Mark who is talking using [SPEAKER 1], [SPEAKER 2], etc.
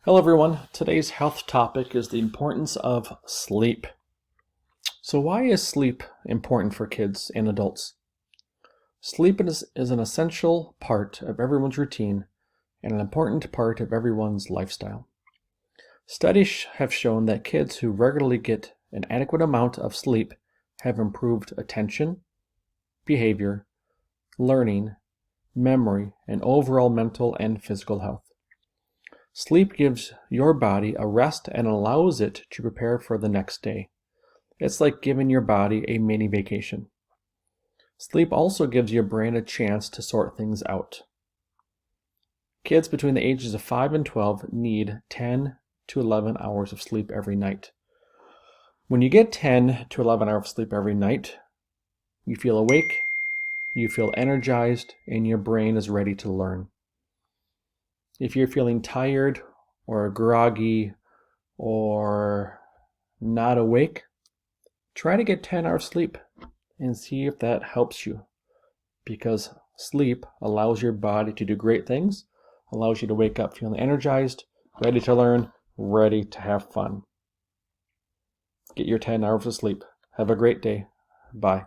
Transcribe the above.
[SPEAKER 1] Hello everyone, today's health topic is the importance of sleep. So why is sleep important for kids and adults? Sleep is an essential part of everyone's routine and an important part of everyone's lifestyle. Studies have shown that kids who regularly get an adequate amount of sleep have improved attention, behavior, learning, memory, and overall mental and physical health. Sleep gives your body a rest and allows it to prepare for the next day. It's like giving your body a mini vacation. Sleep also gives your brain a chance to sort things out. Kids between the ages of 5 and 12 need 10 to 11 hours of sleep every night. When you get 10 to 11 hours of sleep every night, you feel awake, you feel energized, and your brain is ready to learn. If you're feeling tired or groggy or not awake, try to get 10 hours sleep and see if that helps you, because sleep allows your body to do great things, allows you to wake up feeling energized, ready to learn, ready to have fun. Get your 10 hours of sleep. Have a great day. Bye.